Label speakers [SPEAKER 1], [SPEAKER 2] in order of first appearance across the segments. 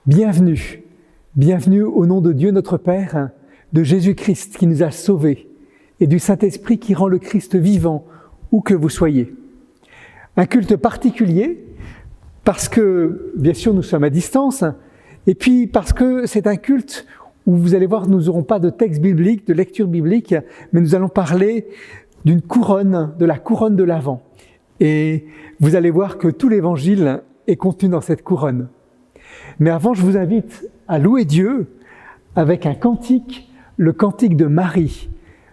[SPEAKER 1] Bienvenue, bienvenue au nom de Dieu notre Père, de Jésus-Christ qui nous a sauvés et du Saint-Esprit qui rend le Christ vivant où que vous soyez. Un culte particulier parce que, bien sûr, nous sommes à distance et puis parce que c'est un culte où vous allez voir, nous n'aurons pas de texte biblique, de lecture biblique, mais nous allons parler d'une couronne, de la couronne de l'Avent. Et vous allez voir que tout l'Évangile est contenu dans cette couronne. Mais avant, je vous invite à louer Dieu avec un cantique, le cantique de Marie.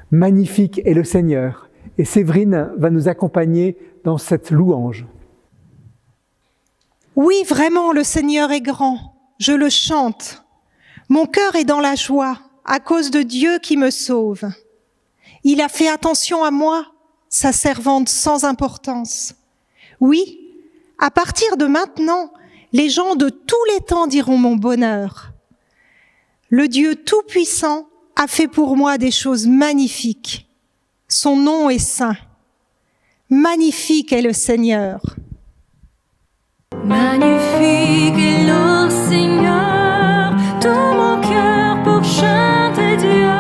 [SPEAKER 1] Magnifique est le Seigneur. Et Séverine va nous accompagner dans cette louange.
[SPEAKER 2] Oui, vraiment, le Seigneur est grand. Je le chante. Mon cœur est dans la joie à cause de Dieu qui me sauve. Il a fait attention à moi, sa servante sans importance. Oui, à partir de maintenant, les gens de tous les temps diront mon bonheur. Le Dieu Tout-Puissant a fait pour moi des choses magnifiques. Son nom est saint. Magnifique est le Seigneur.
[SPEAKER 3] Magnifique est le Seigneur, tout mon cœur pour chanter Dieu.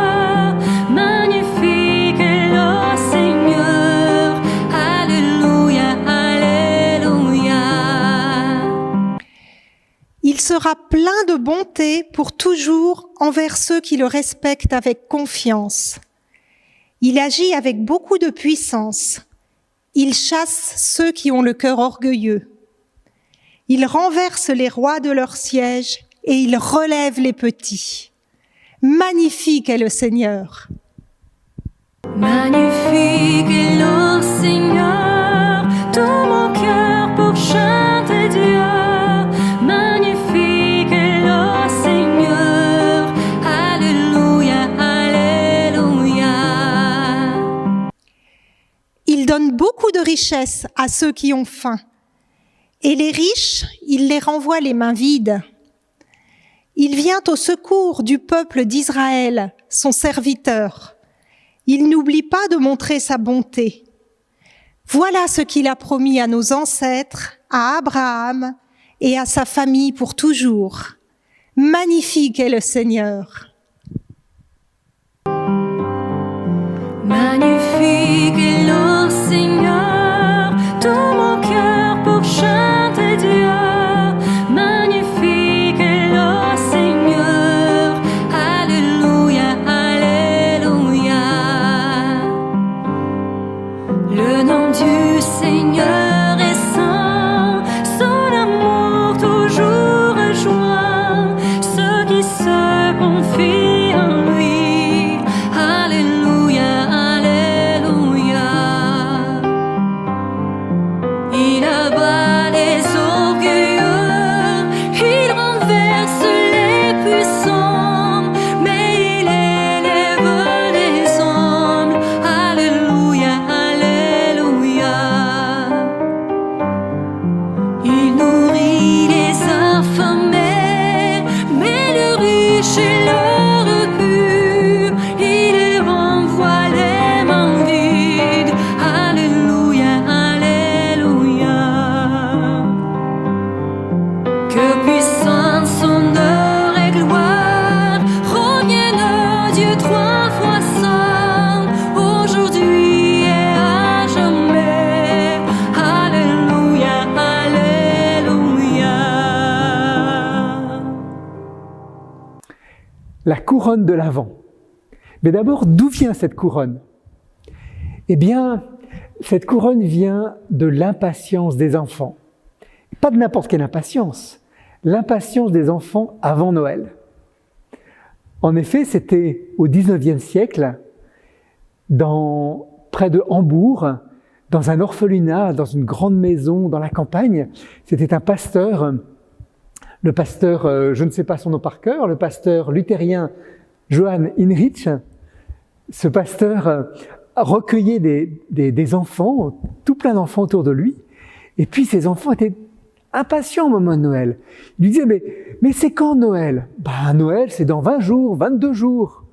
[SPEAKER 3] Magnifique est le Seigneur, alléluia, alléluia.
[SPEAKER 2] Il sera plein de bonté pour toujours envers ceux qui le respectent avec confiance. Il agit avec beaucoup de puissance. Il chasse ceux qui ont le cœur orgueilleux. Il renverse les rois de leur siège et il relève les petits. Magnifique est le Seigneur.
[SPEAKER 3] Magnifique est le Seigneur, tout mon cœur pour chanter Dieu. Magnifique est le Seigneur, alléluia, alléluia.
[SPEAKER 2] Il donne beaucoup de richesses à ceux qui ont faim. Et les riches, il les renvoie les mains vides. Il vient au secours du peuple d'Israël, son serviteur. Il n'oublie pas de montrer sa bonté. Voilà ce qu'il a promis à nos ancêtres, à Abraham et à sa famille pour toujours. Magnifique est le Seigneur.
[SPEAKER 3] Magnifique est le Seigneur, tout mon cœur pour chanter Dieu. Magnifique est le Seigneur, alléluia, alléluia. Le nom du Seigneur est saint, son amour toujours rejoint ceux qui se confient en lui. Alléluia, alléluia. Il abat les orgueilleux, il renverse les puissants, mais il élève les humbles. Alléluia, alléluia. Il nourrit les affamés, mais le riche et l'heureux pur, il les renvoie les mains vides. Alléluia, alléluia. Que puissance, honneur et gloire reviennent à Dieu trois fois saint, aujourd'hui et à jamais. Alléluia, alléluia.
[SPEAKER 1] La couronne de l'Avent. Mais d'abord, d'où vient cette couronne ? Eh bien, cette couronne vient de l'impatience des enfants. Pas de n'importe quelle impatience, l'impatience des enfants avant Noël. En effet, c'était au XIXe siècle, près de Hambourg, dans un orphelinat, dans une grande maison, dans la campagne. C'était un pasteur, le pasteur, je ne sais pas son nom par cœur, le pasteur luthérien Johann Hinrich. Ce pasteur recueillait des enfants, tout plein d'enfants autour de lui. Et puis ces enfants étaient impatients au moment de Noël. Il lui disait, mais c'est quand Noël ? Noël, c'est dans 20 jours, 22 jours.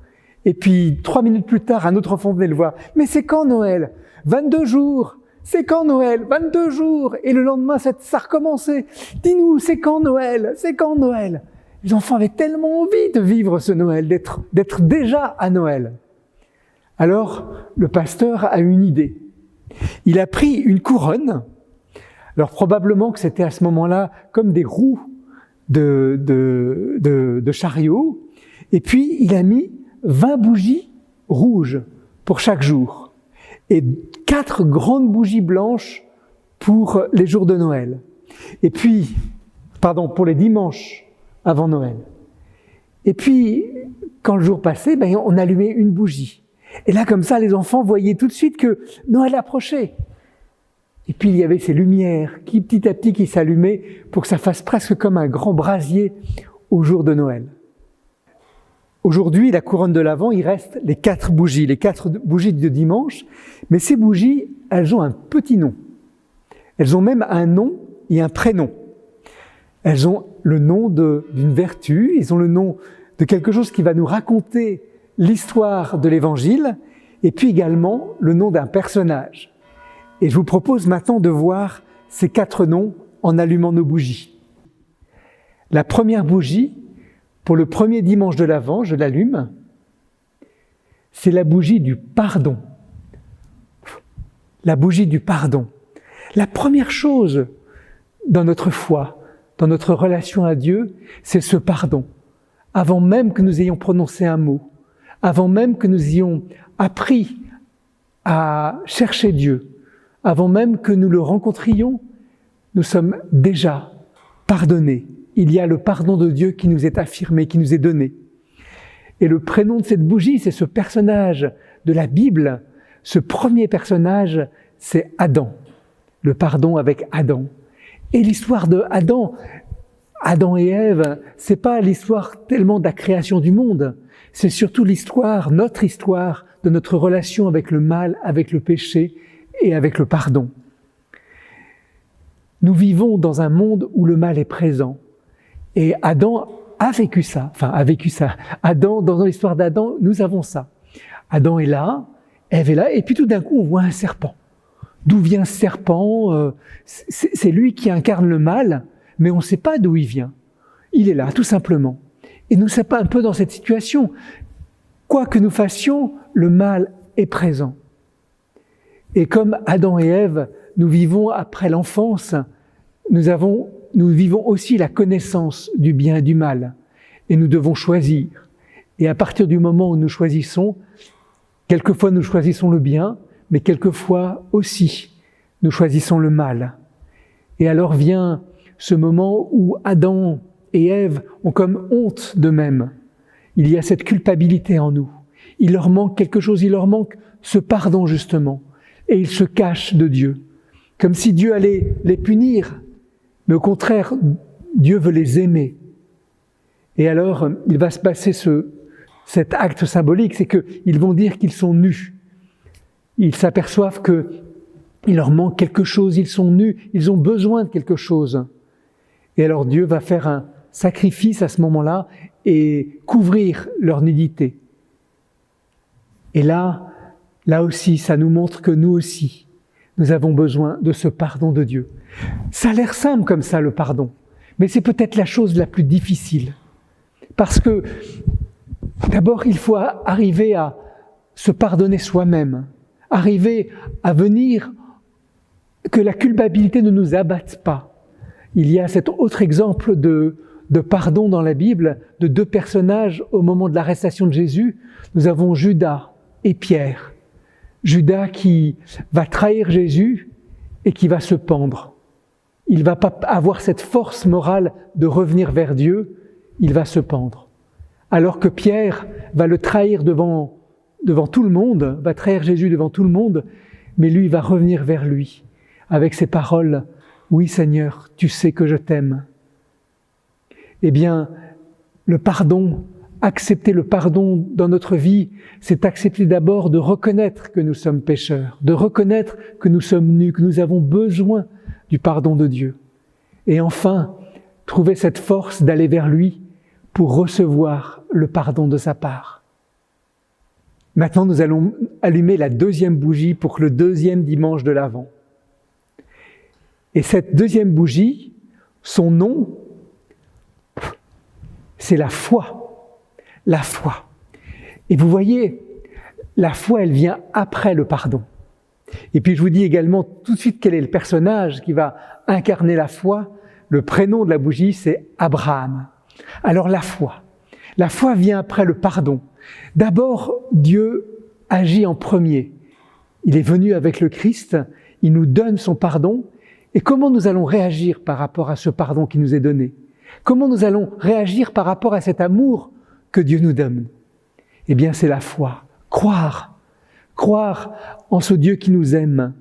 [SPEAKER 1] Et puis 3 minutes plus tard, un autre enfant venait le voir. Mais c'est quand Noël ? 22 jours. C'est quand Noël ? 22 jours. Et le lendemain, ça recommençait. Dis-nous, c'est quand Noël ? C'est quand Noël ? Les enfants avaient tellement envie de vivre ce Noël, d'être déjà à Noël. Alors, le pasteur a une idée. Il a pris une couronne. Alors, probablement que c'était à ce moment-là comme des roues de chariot. Et puis, il a mis 20 bougies rouges pour chaque jour. Et 4 grandes bougies blanches pour les jours de Noël. Et puis, pour les dimanches avant Noël. Et puis, quand le jour passait, on allumait une bougie. Et là, comme ça, les enfants voyaient tout de suite que Noël approchait. Et puis, il y avait ces lumières qui, petit à petit, qui s'allumaient pour que ça fasse presque comme un grand brasier au jour de Noël. Aujourd'hui, la couronne de l'Avent, il reste les 4 bougies de dimanche. Mais ces bougies, elles ont un petit nom. Elles ont même un nom et un prénom. Elles ont le nom d'une vertu, ils ont le nom de quelque chose qui va nous raconter l'histoire de l'Évangile, et puis également le nom d'un personnage. Et je vous propose maintenant de voir ces 4 noms en allumant nos bougies. La première bougie, pour le premier dimanche de l'Avent, je l'allume, c'est la bougie du pardon. La bougie du pardon. La première chose dans notre foi, dans notre relation à Dieu, c'est ce pardon. Avant même que nous ayons prononcé un mot, avant même que nous ayons appris à chercher Dieu, avant même que nous le rencontrions, nous sommes déjà pardonnés. Il y a le pardon de Dieu qui nous est affirmé, qui nous est donné. Et le prénom de cette bougie, c'est ce personnage de la Bible. Ce premier personnage, c'est Adam. Le pardon avec Adam. Et l'histoire de Adam et Ève, c'est pas l'histoire tellement de la création du monde, c'est surtout notre histoire de notre relation avec le mal, avec le péché et avec le pardon. Nous vivons dans un monde où le mal est présent. Et Adam a vécu ça. Adam, dans l'histoire d'Adam, nous avons ça. Adam est là, Ève est là, et puis tout d'un coup, on voit un serpent. D'où vient ce serpent? C'est lui qui incarne le mal, mais on ne sait pas d'où il vient. Il est là, tout simplement. Et nous sommes un peu dans cette situation. Quoi que nous fassions, le mal est présent. Et comme Adam et Ève, nous vivons après l'enfance, nous vivons aussi la connaissance du bien et du mal. Et nous devons choisir. Et à partir du moment où nous choisissons, quelquefois nous choisissons le bien, mais quelquefois aussi, nous choisissons le mal. Et alors vient ce moment où Adam et Ève ont comme honte d'eux-mêmes. Il y a cette culpabilité en nous. Il leur manque quelque chose, il leur manque ce pardon justement. Et ils se cachent de Dieu. Comme si Dieu allait les punir. Mais au contraire, Dieu veut les aimer. Et alors, il va se passer cet acte symbolique, c'est qu'ils vont dire qu'ils sont nus. Ils s'aperçoivent qu'il leur manque quelque chose, ils sont nus, ils ont besoin de quelque chose. Et alors Dieu va faire un sacrifice à ce moment-là et couvrir leur nudité. Et là aussi, ça nous montre que nous aussi, nous avons besoin de ce pardon de Dieu. Ça a l'air simple comme ça, le pardon, mais c'est peut-être la chose la plus difficile. Parce que, d'abord, il faut arriver à se pardonner soi-même, arriver à venir, que la culpabilité ne nous abatte pas. Il y a cet autre exemple de pardon dans la Bible, de 2 personnages au moment de l'arrestation de Jésus. Nous avons Judas et Pierre. Judas qui va trahir Jésus et qui va se pendre. Il ne va pas avoir cette force morale de revenir vers Dieu, il va se pendre. Alors que Pierre va le trahir devant tout le monde, va trahir Jésus devant tout le monde, mais lui va revenir vers lui avec ces paroles « Oui Seigneur, tu sais que je t'aime ». Eh bien, le pardon, accepter le pardon dans notre vie, c'est accepter d'abord de reconnaître que nous sommes pécheurs, de reconnaître que nous sommes nus, que nous avons besoin du pardon de Dieu. Et enfin, trouver cette force d'aller vers lui pour recevoir le pardon de sa part. Maintenant, nous allons allumer la 2e bougie pour le 2e dimanche de l'Avent. Et cette 2e bougie, son nom, c'est la foi. La foi. Et vous voyez, la foi, elle vient après le pardon. Et puis je vous dis également tout de suite quel est le personnage qui va incarner la foi. Le prénom de la bougie, c'est Abraham. Alors la foi vient après le pardon. D'abord, Dieu agit en premier. Il est venu avec le Christ, il nous donne son pardon. Et comment nous allons réagir par rapport à ce pardon qui nous est donné? Comment nous allons réagir par rapport à cet amour que Dieu nous donne? Eh bien, c'est la foi. Croire en ce Dieu qui nous aime.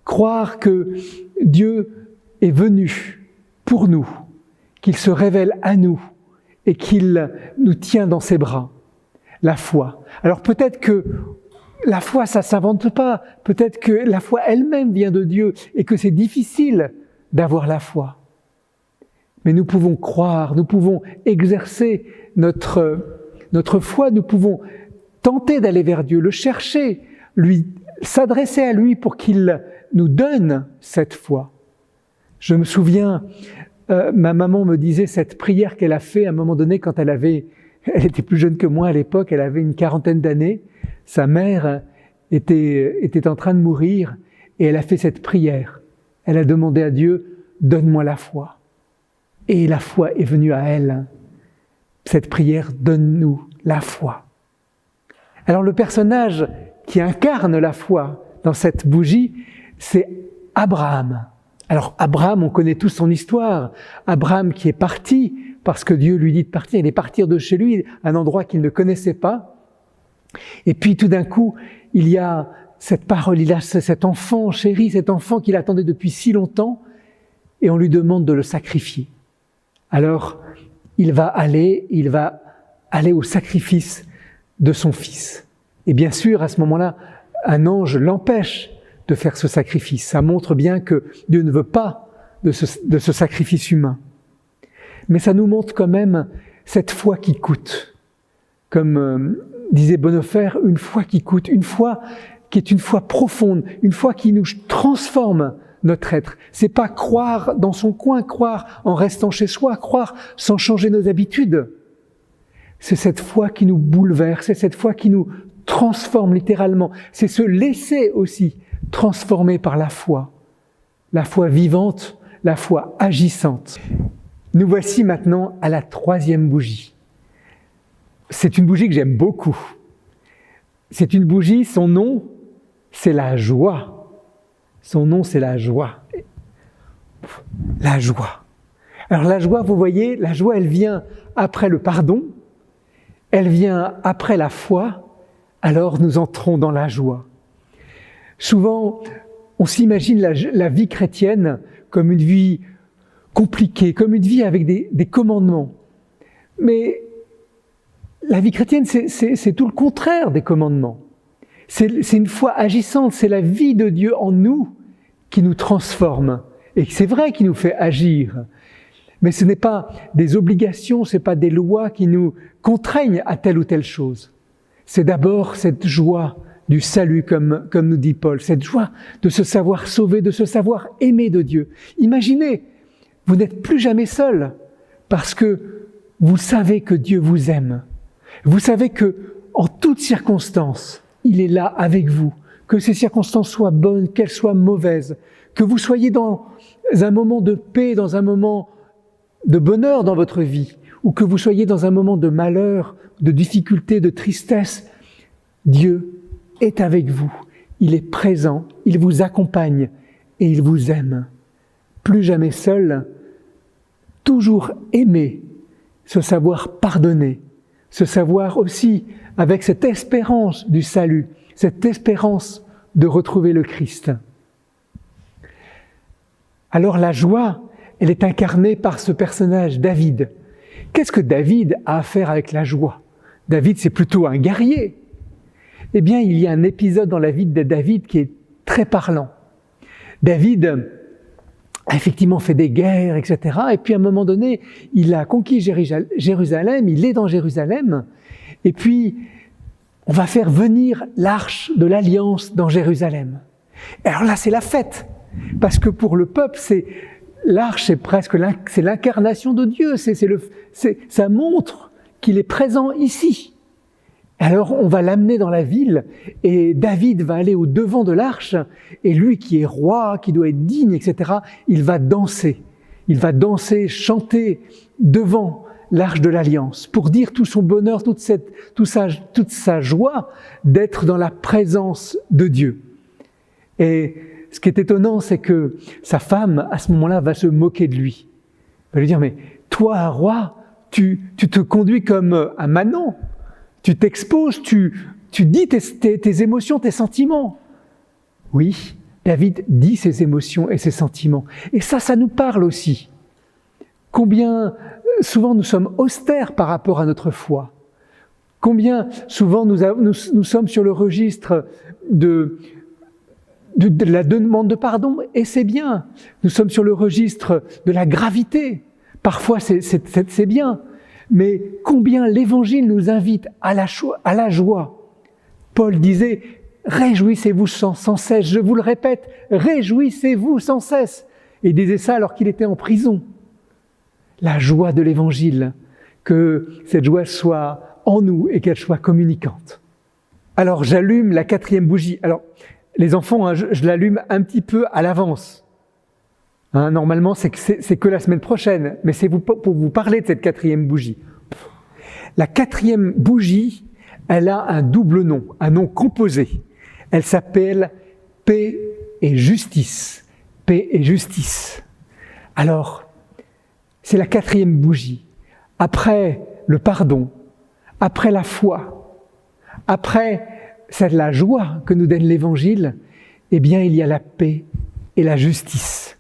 [SPEAKER 1] Croire que Dieu est venu pour nous, qu'il se révèle à nous et qu'il nous tient dans ses bras. La foi. Alors peut-être que la foi, ça ne s'invente pas. Peut-être que la foi elle-même vient de Dieu et que c'est difficile d'avoir la foi. Mais nous pouvons croire, nous pouvons exercer notre foi, nous pouvons tenter d'aller vers Dieu, le chercher, s'adresser à lui pour qu'il nous donne cette foi. Je me souviens, ma maman me disait cette prière qu'elle a fait à un moment donné quand elle était plus jeune que moi à l'époque, elle avait une 40aine d'années. Sa mère était en train de mourir et elle a fait cette prière. Elle a demandé à Dieu, donne-moi la foi. Et la foi est venue à elle. Cette prière, donne-nous la foi. Alors le personnage qui incarne la foi dans cette bougie, c'est Abraham. Alors Abraham, on connaît tous son histoire. Abraham qui est parti parce que Dieu lui dit de partir. Il est parti de chez lui, un endroit qu'il ne connaissait pas. Et puis tout d'un coup, il y a cette parole, il a cet enfant chéri, cet enfant qu'il attendait depuis si longtemps, et on lui demande de le sacrifier. Alors, il va aller au sacrifice de son fils. Et bien sûr, à ce moment-là, un ange l'empêche de faire ce sacrifice. Ça montre bien que Dieu ne veut pas de ce sacrifice humain. Mais ça nous montre quand même cette foi qui coûte. Comme disait Bonhoeffer, une foi qui coûte, une foi qui est une foi profonde, une foi qui nous transforme notre être. C'est pas croire dans son coin, croire en restant chez soi, croire sans changer nos habitudes. C'est cette foi qui nous bouleverse, c'est cette foi qui nous transforme littéralement. C'est se laisser aussi transformer par la foi vivante, la foi agissante. Nous voici maintenant à la 3e bougie. C'est une bougie que j'aime beaucoup. C'est une bougie, son nom, c'est la joie. Son nom, c'est la joie. La joie. Alors la joie, vous voyez, la joie, elle vient après le pardon, elle vient après la foi, alors nous entrons dans la joie. Souvent, on s'imagine la vie chrétienne comme une vie compliquée, comme une vie avec des commandements. Mais la vie chrétienne, c'est tout le contraire des commandements. C'est une foi agissante, c'est la vie de Dieu en nous qui nous transforme. Et c'est vrai qui nous fait agir. Mais ce n'est pas des obligations, ce n'est pas des lois qui nous contraignent à telle ou telle chose. C'est d'abord cette joie du salut, comme nous dit Paul, cette joie de se savoir sauvé, de se savoir aimé de Dieu. Imaginez, vous n'êtes plus jamais seul parce que vous savez que Dieu vous aime. Vous savez que en toutes circonstances, il est là avec vous, que ces circonstances soient bonnes, qu'elles soient mauvaises, que vous soyez dans un moment de paix, dans un moment de bonheur dans votre vie, ou que vous soyez dans un moment de malheur, de difficulté, de tristesse. Dieu est avec vous, il est présent, il vous accompagne et il vous aime. Plus jamais seul, toujours aimé, se savoir pardonner, se savoir aussi avec cette espérance du salut, cette espérance de retrouver le Christ. Alors la joie, elle est incarnée par ce personnage, David. Qu'est-ce que David a à faire avec la joie? David, c'est plutôt un guerrier. Eh bien, il y a un épisode dans la vie de David qui est très parlant. David a effectivement fait des guerres, etc. Et puis à un moment donné, il a conquis Jérusalem, il est dans Jérusalem, et puis on va faire venir l'arche de l'Alliance dans Jérusalem. Et alors là, c'est la fête, parce que pour le peuple, c'est l'arche, c'est l'incarnation de Dieu, ça montre qu'il est présent ici. Alors on va l'amener dans la ville et David va aller au devant de l'arche et lui qui est roi, qui doit être digne, etc., il va danser, chanter devant l'arche de l'Alliance pour dire tout son bonheur, toute sa joie d'être dans la présence de Dieu. Et ce qui est étonnant, c'est que sa femme, à ce moment-là, va se moquer de lui. Elle va lui dire, mais toi, un roi, tu te conduis comme un manant. Tu t'exposes, tu dis tes émotions, tes sentiments. Oui, David dit ses émotions et ses sentiments. Et ça nous parle aussi. Combien souvent nous sommes austères par rapport à notre foi. Combien souvent nous sommes sur le registre de la demande de pardon, et c'est bien. Nous sommes sur le registre de la gravité. Parfois, c'est bien. Mais combien l'Évangile nous invite à la joie. Paul disait, réjouissez-vous sans cesse. Je vous le répète, réjouissez-vous sans cesse. Et il disait ça alors qu'il était en prison. La joie de l'Évangile, que cette joie soit en nous et qu'elle soit communicante. Alors j'allume la 4e bougie. Alors les enfants, je l'allume un petit peu à l'avance. Normalement, c'est que la semaine prochaine, mais c'est pour vous parler de cette 4e bougie. La 4e bougie, elle a un double nom, un nom composé. Elle s'appelle paix et justice. Paix et justice. Alors, c'est la 4e bougie. Après le pardon, après la foi, après la joie que nous donne l'Évangile, eh bien, il y a la paix et la justice.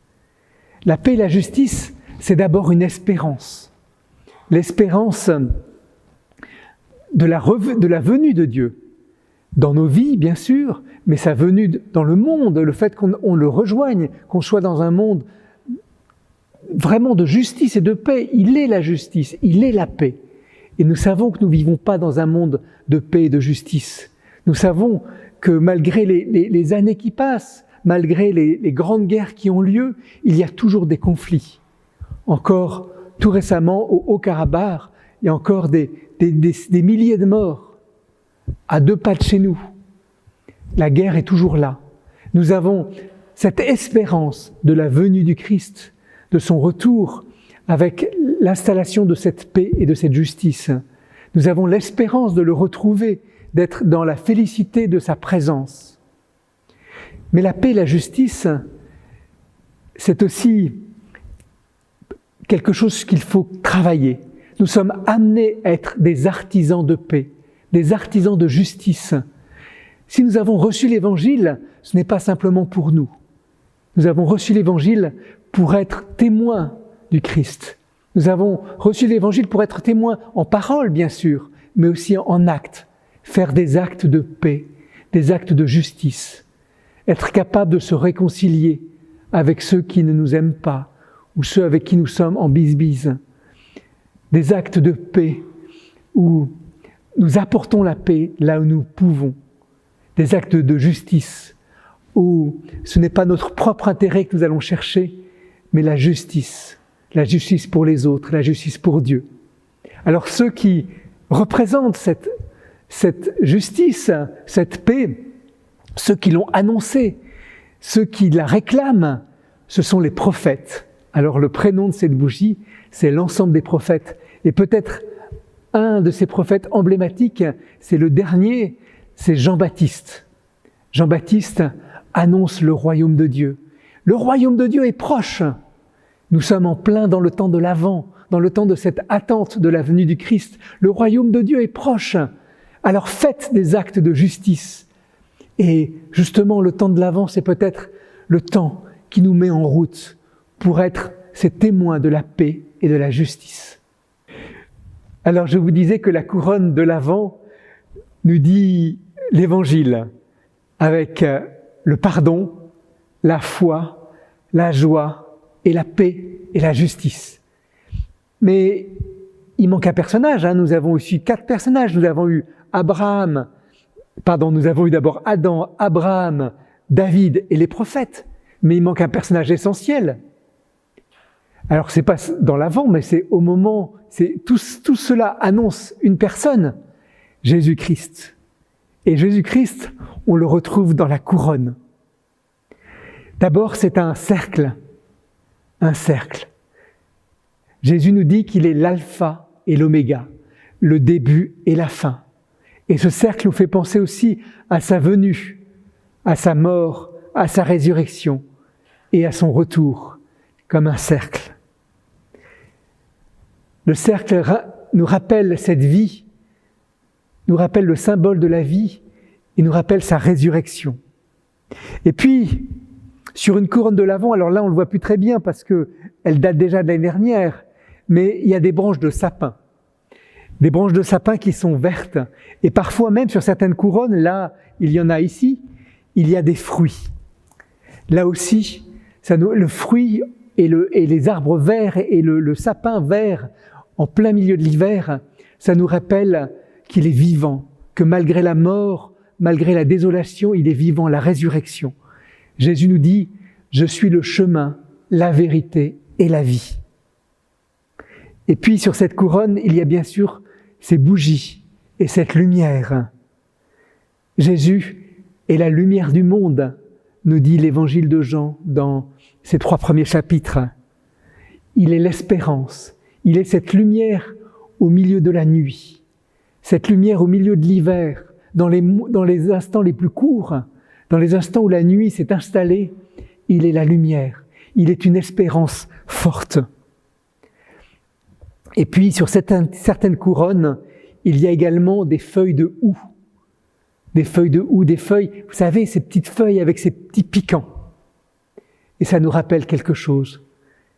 [SPEAKER 1] La paix et la justice, c'est d'abord une espérance. L'espérance de la venue de Dieu. Dans nos vies, bien sûr, mais sa venue dans le monde, le fait qu'on le rejoigne, qu'on soit dans un monde vraiment de justice et de paix. Il est la justice, il est la paix. Et nous savons que nous ne vivons pas dans un monde de paix et de justice. Nous savons que malgré les années qui passent, malgré les grandes guerres qui ont lieu, il y a toujours des conflits. Encore tout récemment, au Haut-Karabakh, il y a encore des milliers de morts à 2 pas de chez nous. La guerre est toujours là. Nous avons cette espérance de la venue du Christ, de son retour, avec l'installation de cette paix et de cette justice. Nous avons l'espérance de le retrouver, d'être dans la félicité de sa présence. Mais la paix et la justice, c'est aussi quelque chose qu'il faut travailler. Nous sommes amenés à être des artisans de paix, des artisans de justice. Si nous avons reçu l'Évangile, ce n'est pas simplement pour nous. Nous avons reçu l'Évangile pour être témoins du Christ. Nous avons reçu l'Évangile pour être témoins en parole, bien sûr, mais aussi en actes. Faire des actes de paix, des actes de justice. Être capable de se réconcilier avec ceux qui ne nous aiment pas ou ceux avec qui nous sommes en bisbise. Des actes de paix où nous apportons la paix là où nous pouvons. Des actes de justice où ce n'est pas notre propre intérêt que nous allons chercher, mais la justice pour les autres, la justice pour Dieu. Alors ceux qui représentent cette justice, cette paix, ceux qui l'ont annoncée, ceux qui la réclament, ce sont les prophètes. Alors le prénom de cette bougie, c'est l'ensemble des prophètes. Et peut-être un de ces prophètes emblématiques, c'est le dernier, c'est Jean-Baptiste. Jean-Baptiste annonce le royaume de Dieu. Le royaume de Dieu est proche. Nous sommes en plein dans le temps de l'Avent, dans le temps de cette attente de la venue du Christ. Le royaume de Dieu est proche. Alors faites des actes de justice. Et justement, le temps de l'Avent, c'est peut-être le temps qui nous met en route pour être ces témoins de la paix et de la justice. Alors je vous disais que la couronne de l'Avent nous dit l'Évangile avec le pardon, la foi, la joie et la paix et la justice. Mais il manque un personnage, nous avons aussi 4 personnages. Nous avons eu d'abord Adam, Abraham, David et les prophètes. Mais il manque un personnage essentiel. Alors c'est pas dans l'avant, mais c'est au moment, tout cela annonce une personne, Jésus-Christ. Et Jésus-Christ, on le retrouve dans la couronne. D'abord, c'est un cercle. Un cercle. Jésus nous dit qu'il est l'alpha et l'oméga, le début et la fin. Et ce cercle nous fait penser aussi à sa venue, à sa mort, à sa résurrection et à son retour, comme un cercle. Le cercle nous rappelle cette vie, nous rappelle le symbole de la vie et nous rappelle sa résurrection. Et puis, sur une couronne de l'Avent, alors là on ne le voit plus très bien parce qu'elle date déjà de l'année dernière, mais il y a des branches de sapin. Des branches de sapin qui sont vertes. Et parfois même sur certaines couronnes, là, il y en a ici, il y a des fruits. Là aussi, le fruit et les arbres verts et le sapin vert en plein milieu de l'hiver, ça nous rappelle qu'il est vivant, que malgré la mort, malgré la désolation, il est vivant, la résurrection. Jésus nous dit « Je suis le chemin, la vérité et la vie ». Et puis sur cette couronne, il y a bien sûr ces bougies et cette lumière. Jésus est la lumière du monde, nous dit l'évangile de Jean dans ses 3 premiers chapitres. Il est l'espérance, il est cette lumière au milieu de la nuit, cette lumière au milieu de l'hiver, dans les instants les plus courts, dans les instants où la nuit s'est installée, il est la lumière, il est une espérance forte. Et puis sur certaines couronnes, il y a également des feuilles de houx. Des feuilles de houx, des feuilles, vous savez, ces petites feuilles avec ces petits piquants. Et ça nous rappelle quelque chose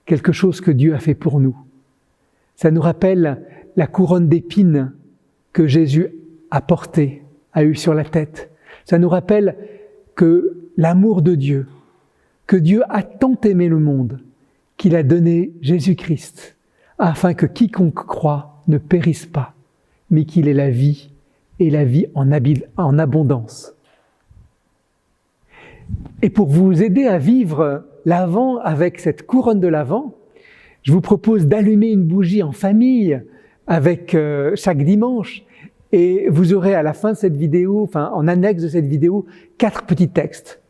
[SPEAKER 1] que Dieu a fait pour nous. Ça nous rappelle la couronne d'épines que Jésus a portée, a eu sur la tête. Ça nous rappelle que l'amour de Dieu, que Dieu a tant aimé le monde, qu'il a donné Jésus-Christ, afin que quiconque croit ne périsse pas, mais qu'il ait la vie, et la vie en abondance. Et pour vous aider à vivre l'Avent avec cette couronne de l'Avent, je vous propose d'allumer une bougie en famille avec chaque dimanche, et vous aurez à la fin de cette vidéo, en annexe de cette vidéo, 4 petits textes.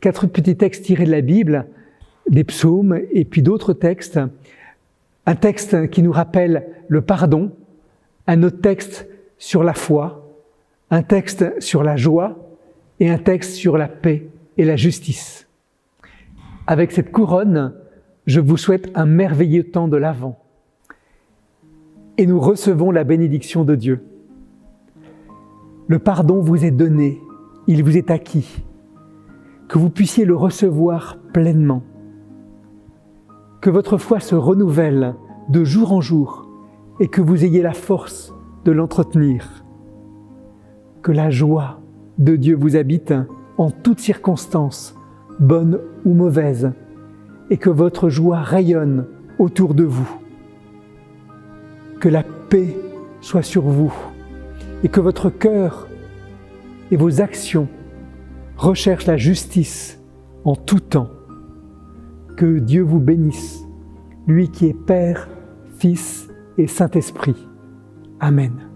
[SPEAKER 1] 4 petits textes tirés de la Bible, des psaumes, et puis d'autres textes. Un texte qui nous rappelle le pardon, un autre texte sur la foi, un texte sur la joie et un texte sur la paix et la justice. Avec cette couronne, je vous souhaite un merveilleux temps de l'Avent. Et nous recevons la bénédiction de Dieu. Le pardon vous est donné, il vous est acquis. Que vous puissiez le recevoir pleinement. Que votre foi se renouvelle de jour en jour et que vous ayez la force de l'entretenir. Que la joie de Dieu vous habite en toutes circonstances, bonnes ou mauvaises, et que votre joie rayonne autour de vous. Que la paix soit sur vous et que votre cœur et vos actions recherchent la justice en tout temps. Que Dieu vous bénisse, lui qui est Père, Fils et Saint-Esprit. Amen.